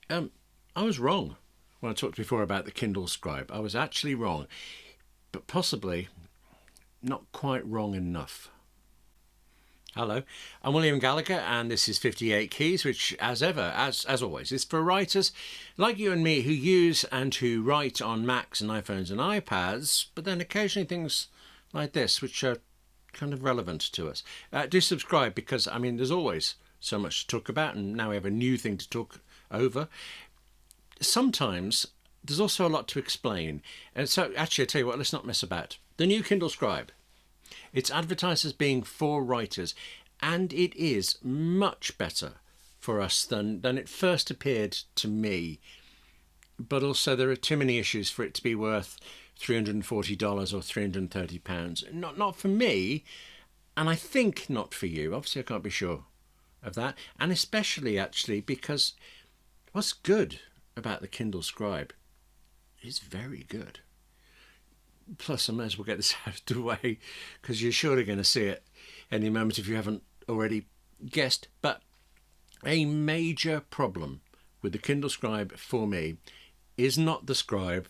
I was wrong when I talked before about the Kindle Scribe. I was actually wrong, but possibly not quite wrong enough. Hello, I'm William Gallagher, and this is 58 Keys, which, as ever, as always, is for writers like you and me who use and who write on Macs and iPhones and iPads, but then occasionally things like this, which are kind of relevant to us. Do subscribe because, there's always so much to talk about, and now we have a new thing to talk over. Sometimes there's also a lot to explain, and so actually, I tell you what, let's not mess about. The new Kindle Scribe. It's advertised as being for writers, and it is much better for us than it first appeared to me. But also there are too many issues for it to be worth $340 or £330. Not for me, and I think not for you. Obviously, I can't be sure of that. And especially, actually, because what's good about the Kindle Scribe is very good. Plus, I may as well get this out of the way because you're surely going to see it any moment if you haven't already guessed. But a major problem with the Kindle Scribe for me is not the scribe,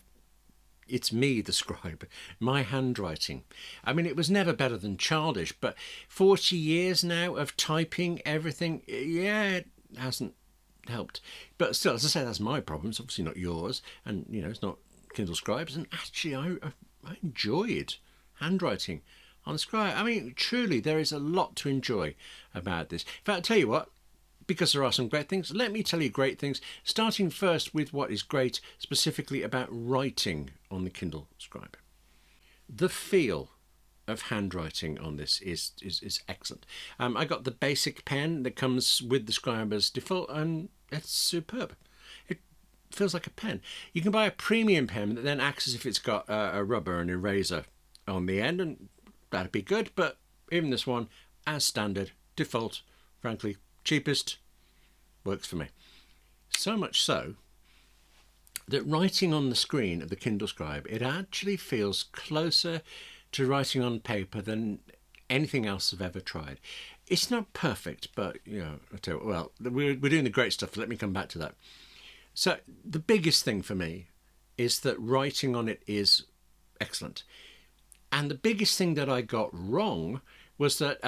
it's me, the scribe, my handwriting. It was never better than childish, but 40 years now of typing everything, it hasn't helped. But still, as I say, that's my problem. It's obviously not yours, and it's not Kindle Scribes. And actually, I enjoyed handwriting on the Scribe. Truly, there is a lot to enjoy about this. In fact, I'll tell you what, because there are some great things, let me tell you great things, starting first with what is great specifically about writing on the Kindle Scribe. The feel of handwriting on this is excellent. I got the basic pen that comes with the Scribe as default, and it's superb. Feels like a pen. You can buy a premium pen that then acts as if it's got a rubber and eraser on the end, and that'd be good. But even this one, as standard, default, frankly, cheapest, works for me. So much so that writing on the screen of the Kindle Scribe, it actually feels closer to writing on paper than anything else I've ever tried. It's not perfect, but I tell you, well, we're doing the great stuff. Let me come back to that. So the biggest thing for me is that writing on it is excellent. And the biggest thing that I got wrong was that,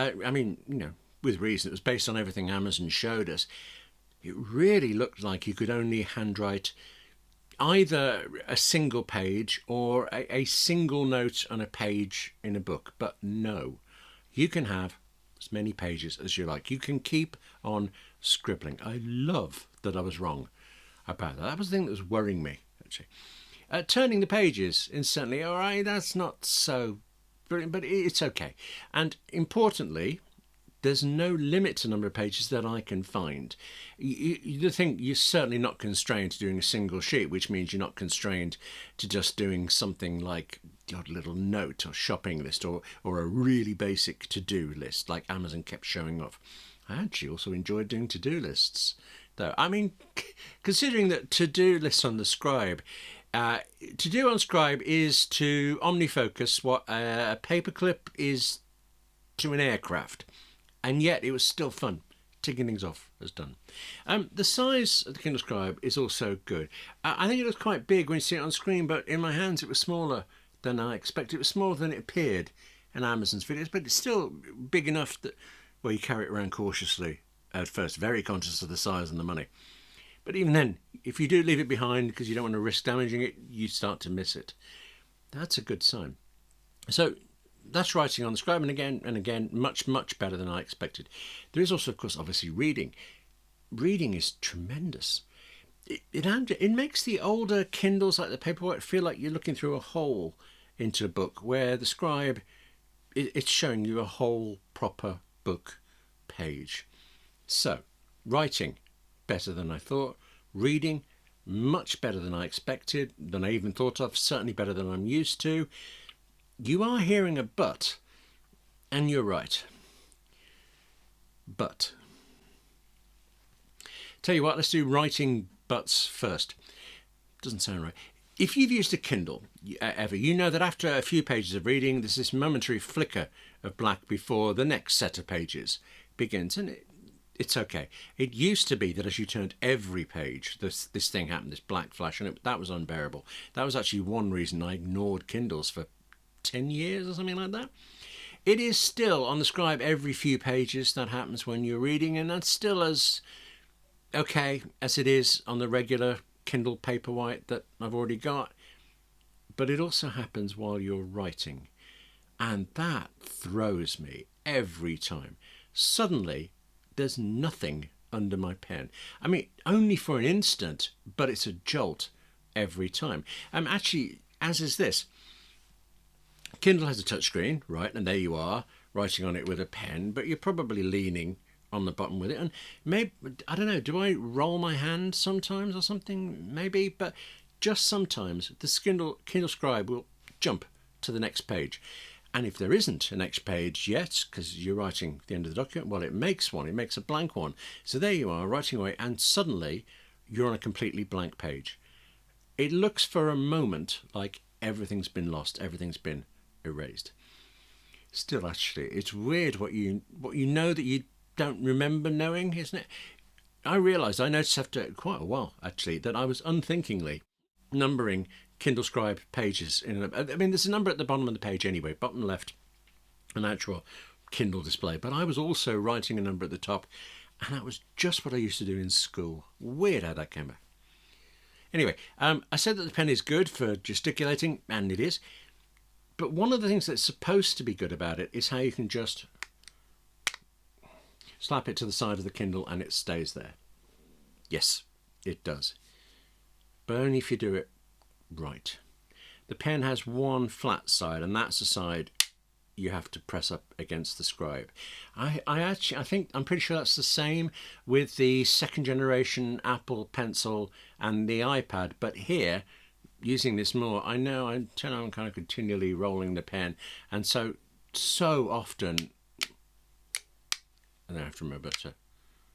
with reason, it was based on everything Amazon showed us. It really looked like you could only handwrite either a single page or a single note on a page in a book. But no, you can have as many pages as you like. You can keep on scribbling. I love that I was wrong about that. That was the thing that was worrying me, actually. Turning the pages instantly, all right, that's not so brilliant, but it's okay. And importantly, there's no limit to number of pages that I can find. You think you're certainly not constrained to doing a single sheet, which means you're not constrained to just doing something like the odd little note or shopping list or a really basic to-do list like Amazon kept showing off. I actually also enjoyed doing to-do lists, though. Considering that to-do lists on the Scribe, to-do on Scribe is to omnifocus what a paperclip is to an aircraft, and yet it was still fun. Ticking things off as done. The size of the Kindle Scribe is also good. I think it was quite big when you see it on screen, but in my hands it was smaller than I expected. It was smaller than it appeared in Amazon's videos, but it's still big enough that, well, you carry it around cautiously at first, very conscious of the size and the money. But even then, if you do leave it behind because you don't want to risk damaging it, you start to miss it. That's a good sign. So that's writing on the Scribe, and again, much, much better than I expected. There is also, of course, obviously reading. Reading is tremendous. It makes the older Kindles, like the Paperwhite, feel like you're looking through a hole into a book, where the Scribe, it's showing you a whole proper book page. So, writing, better than I thought. Reading, much better than I expected, than I even thought of, certainly better than I'm used to. You are hearing a but, and you're right. But. Tell you what, let's do writing buts first. Doesn't sound right. If you've used a Kindle ever, you know that after a few pages of reading, there's this momentary flicker of black before the next set of pages begins, and It's okay. It used to be that as you turned every page, this thing happened, this black flash, and that was unbearable. That was actually one reason I ignored Kindles for 10 years or something like that. It is still on the Scribe every few pages that happens when you're reading, and that's still as okay as it is on the regular Kindle Paperwhite that I've already got. But it also happens while you're writing, and that throws me every time. Suddenly, there's nothing under my pen. I mean, only for an instant, but it's a jolt every time. Actually, as is this. Kindle has a touchscreen, right, and there you are, writing on it with a pen, but you're probably leaning on the button with it. And maybe, I don't know, do I roll my hand sometimes or something? Maybe, but just sometimes the Kindle Scribe will jump to the next page. And if there isn't a next page yet, because you're writing the end of the document, well, it makes one. It makes a blank one. So there you are, writing away, and suddenly you're on a completely blank page. It looks for a moment like everything's been lost, everything's been erased. Still, actually, it's weird what you know that you don't remember knowing, isn't it? I noticed after quite a while, actually, that I was unthinkingly numbering Kindle Scribe pages. There's a number at the bottom of the page anyway, bottom left, an actual Kindle display. But I was also writing a number at the top, and that was just what I used to do in school. Weird how that came back. Anyway, I said that the pen is good for gesticulating, and it is. But one of the things that's supposed to be good about it is how you can just slap it to the side of the Kindle and it stays there. Yes, it does. But only if you do it right. The pen has one flat side, and that's the side you have to press up against the Scribe. I'm pretty sure that's the same with the second generation Apple Pencil and the iPad, but here, using this more, I know I'm kind of continually rolling the pen, and so often and I have to remember to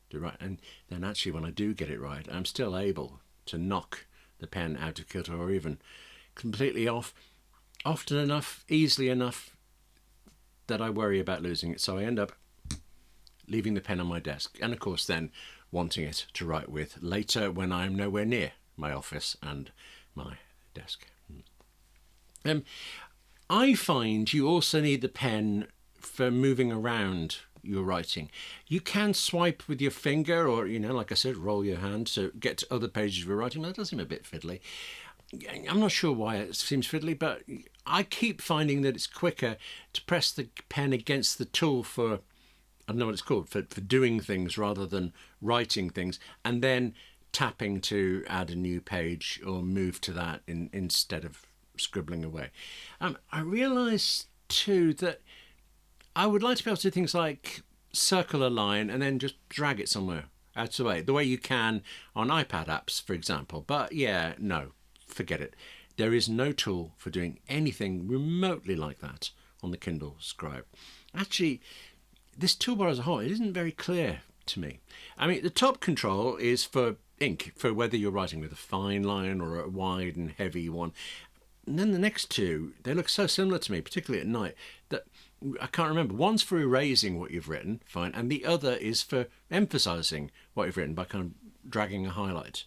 do right. And then actually when I do get it right, I'm still able to knock the pen out of kilter or even completely off often enough, easily enough, that I worry about losing it. So I end up leaving the pen on my desk, and of course then wanting it to write with later when I'm nowhere near my office and my desk. I find you also need the pen for moving around your writing. You can swipe with your finger, or, like I said, roll your hand to get to other pages of your writing. That does seem a bit fiddly. I'm not sure why it seems fiddly, but I keep finding that it's quicker to press the pen against the tool for, I don't know what it's called, for doing things rather than writing things, and then tapping to add a new page or move to that instead of scribbling away. I realise too that I would like to be able to do things like circle a line and then just drag it somewhere out of the way, the way you can on iPad apps, for example. But yeah, no, forget it. There is no tool for doing anything remotely like that on the Kindle Scribe. Actually, this toolbar as a whole, it isn't very clear to me. I mean, the top control is for ink, for whether you're writing with a fine line or a wide and heavy one. And then the next two, they look so similar to me, particularly at night, that I can't remember. One's for erasing what you've written, fine, and the other is for emphasising what you've written by kind of dragging a highlight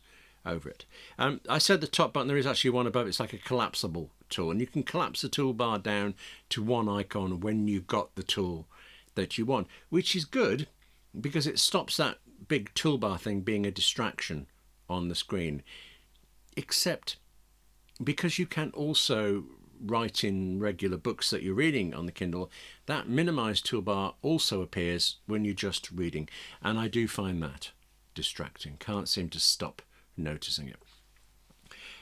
over it. I said the top button, there is actually one above. It's like a collapsible tool, and you can collapse the toolbar down to one icon when you've got the tool that you want, which is good because it stops that big toolbar thing being a distraction on the screen. Except because you can also write in regular books that you're reading on the Kindle, that minimised toolbar also appears when you're just reading, and I do find that distracting. Can't seem to stop noticing it.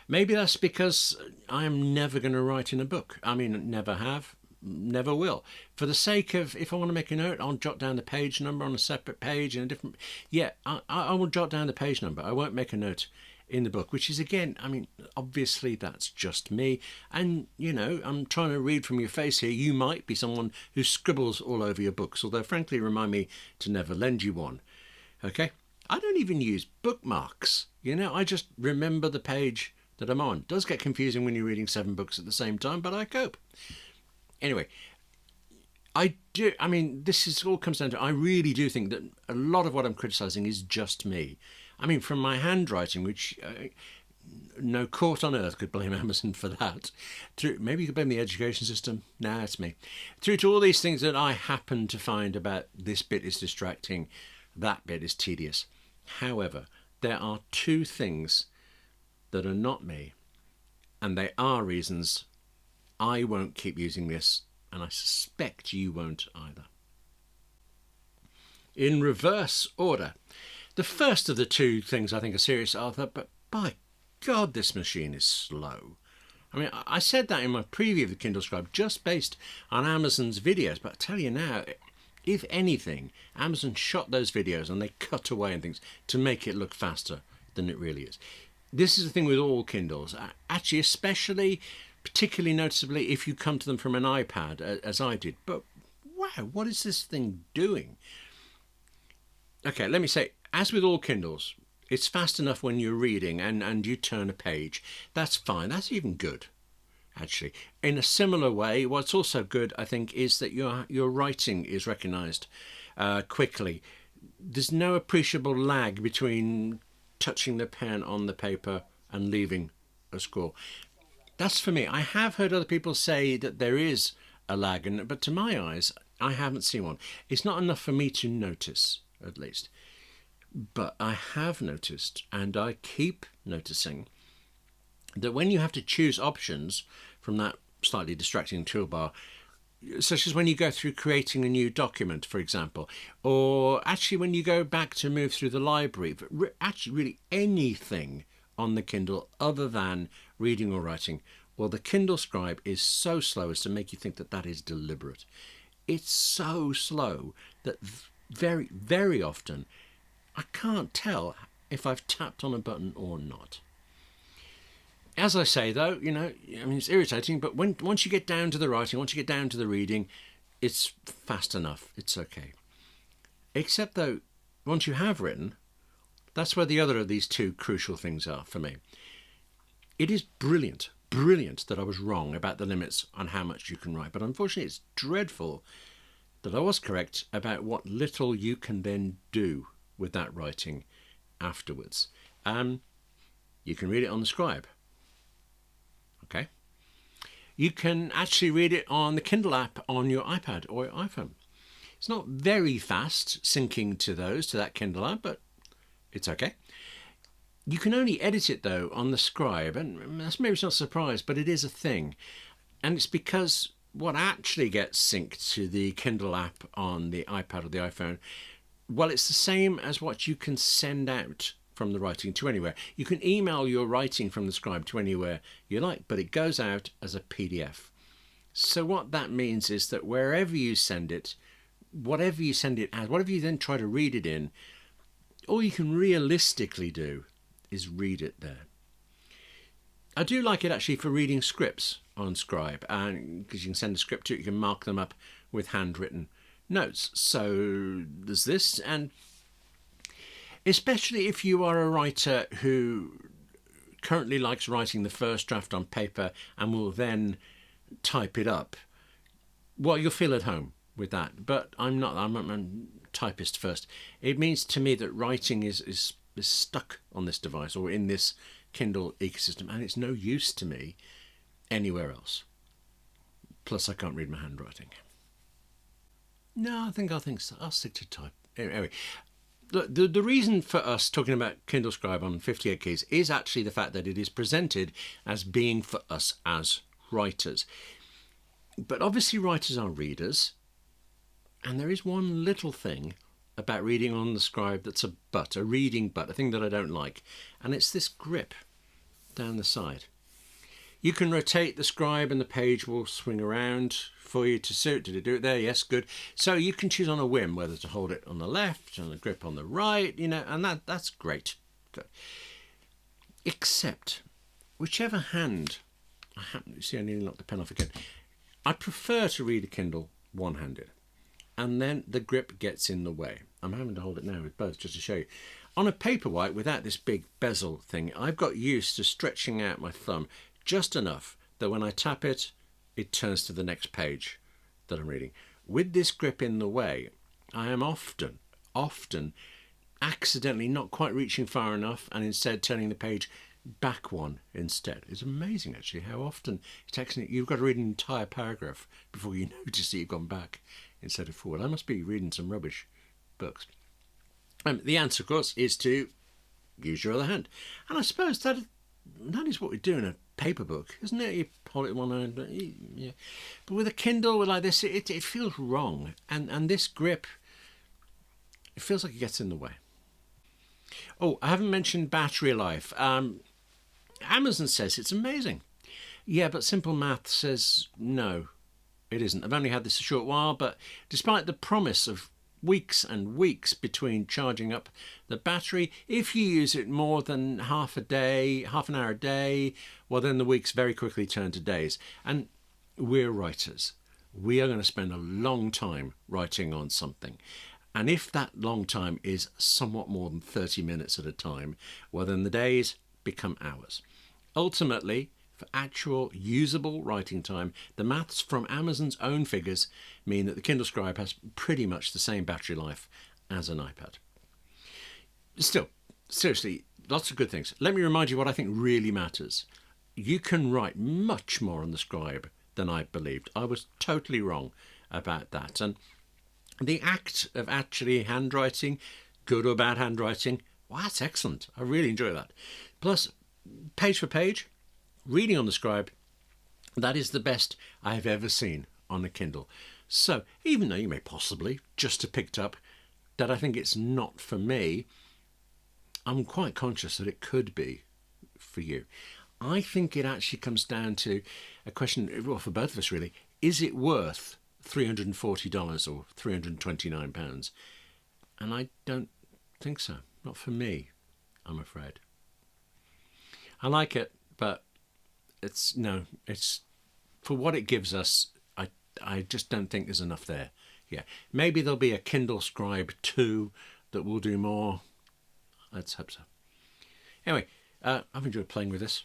Maybe that's because I'm never going to write in a book. I mean, never have, never will. For the sake of, if I want to make a note, I'll jot down the page number on a separate page in a different... Yeah, I will jot down the page number. I won't make a note in the book, which is, again, I mean, obviously that's just me. And, I'm trying to read from your face here. You might be someone who scribbles all over your books, although frankly remind me to never lend you one. Okay? I don't even use bookmarks. I just remember the page that I'm on. It does get confusing when you're reading 7 books at the same time, but I cope. Anyway, I do. I mean, all comes down to, I really do think that a lot of what I'm criticising is just me. I mean, from my handwriting, which no court on earth could blame Amazon for that. Through, maybe you could blame the education system. Nah, it's me. Through to all these things that I happen to find about this bit is distracting, that bit is tedious. However, there are two things that are not me, and they are reasons I won't keep using this, and I suspect you won't either. In reverse order, the first of the two things I think are serious are that, but by God, this machine is slow. I mean, I said that in my preview of the Kindle Scribe just based on Amazon's videos, but I tell you now, if anything, Amazon shot those videos and they cut away and things to make it look faster than it really is. This is the thing with all Kindles, actually, especially, particularly noticeably if you come to them from an iPad, as I did. But wow, what is this thing doing? Okay, let me say, as with all Kindles, it's fast enough when you're reading and you turn a page. That's fine. That's even good, actually. In a similar way, what's also good, I think, is that your writing is recognised quickly. There's no appreciable lag between touching the pen on the paper and leaving a scrawl. That's for me. I have heard other people say that there is a lag, but to my eyes, I haven't seen one. It's not enough for me to notice, at least. But I have noticed, and I keep noticing, that when you have to choose options from that slightly distracting toolbar, such as when you go through creating a new document, for example, or actually when you go back to move through the library, but actually really anything on the Kindle other than reading or writing, well, the Kindle Scribe is so slow as to make you think that that is deliberate. It's so slow that very, very often I can't tell if I've tapped on a button or not. As I say, though, it's irritating, but once you get down to the writing, once you get down to the reading, it's fast enough. It's okay. Except, though, once you have written, that's where the other of these two crucial things are for me. It is brilliant that I was wrong about the limits on how much you can write, but unfortunately it's dreadful that I was correct about what little you can then do with that writing afterwards. You can read it on the Scribe. Okay. You can actually read it on the Kindle app on your iPad or your iPhone. It's not very fast syncing to that Kindle app, but it's okay. You can only edit it, though, on the Scribe, and that's maybe not a surprise, but it is a thing. And it's because what actually gets synced to the Kindle app on the iPad or the iPhone, well, it's the same as what you can send out from the writing to anywhere. You can email your writing from the Scribe to anywhere you like, but it goes out as a PDF. So what that means is that wherever you send it, whatever you send it as, whatever you then try to read it in, all you can realistically do is read it there. I do like it actually for reading scripts on Scribe, and because you can send a script to it, you can mark them up with handwritten notes. So there's this, and especially if you are a writer who currently likes writing the first draft on paper and will then type it up, well, you'll feel at home with that. But I'm not. I'm a typist first. It means to me that writing is stuck on this device or in this Kindle ecosystem, and it's no use to me anywhere else. Plus, I can't read my handwriting. No, I think so. I'll stick to type. Anyway, the reason for us talking about Kindle Scribe on 58 keys is actually the fact that it is presented as being for us as writers. But obviously writers are readers, and there is one little thing about reading on the Scribe that's a reading butt, a thing that I don't like, and it's this grip down the side. You can rotate the Scribe and the page will swing around for you to suit. Did it do it there? Yes, good. So you can choose on a whim whether to hold it on the left, on the grip on the right, and that's great. Good. Except, whichever hand I happen to see, I nearly knocked the pen off again. I prefer to read a Kindle one-handed, and then the grip gets in the way. I'm having to hold it now with both just to show you. On a Paperwhite, without this big bezel thing, I've got used to stretching out my thumb just enough that when I tap it, it turns to the next page that I'm reading. with this grip in the way, I am often accidentally not quite reaching far enough and instead turning the page back one instead. It's amazing actually how often it takes you've got to read an entire paragraph before you notice that you've gone back instead of forward. I must be reading some rubbish books. The answer, of course, is to use your other hand. And I suppose that is what we do in a paper book, isn't it? You hold it in one hand, yeah. But with a Kindle like this, it feels wrong. And this grip, it feels like it gets in the way. Oh, I haven't mentioned battery life. Amazon says it's amazing. Yeah, but simple math says no, it isn't. I've only had this a short while, but despite the promise of weeks and weeks between charging up the battery, if you use it more than half an hour a day, well, then the weeks very quickly turn to days. And we're writers. We are going to spend a long time writing on something. And if that long time is somewhat more than 30 minutes at a time, well, then the days become hours. Ultimately, for actual usable writing time, the maths from Amazon's own figures mean that the Kindle Scribe has pretty much the same battery life as an iPad. Still, seriously, lots of good things. Let me remind you what I think really matters. You can write much more on the Scribe than I believed. I was totally wrong about that. And the act of actually handwriting, good or bad handwriting, well, that's excellent. I really enjoy that. Plus, page for page, reading on the Scribe, that is the best I've ever seen on a Kindle. So, even though you may possibly just have picked up that I think it's not for me, I'm quite conscious that it could be for you. I think it actually comes down to a question, well, for both of us really, is it worth $340 or £329? And I don't think so. Not for me, I'm afraid. I like it, but it's for what it gives us. I just don't think there's enough there. Yeah, maybe there'll be a Kindle Scribe 2 that will do more. Let's hope so. Anyway, I've enjoyed playing with this.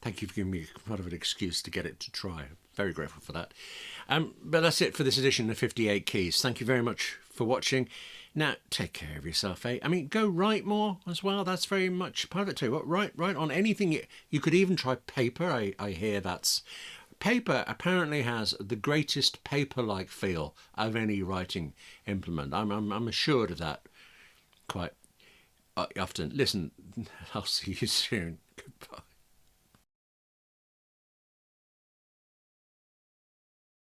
Thank you for giving me part of an excuse to get it to try. I'm very grateful for that. But that's it for this edition of 58 Keys. Thank you very much for watching. Now, take care of yourself, eh? I mean, go write more as well. That's very much part of it too. What, write on anything. You could even try paper. I hear that's... Paper apparently has the greatest paper-like feel of any writing implement. I'm assured of that quite often. Listen, I'll see you soon.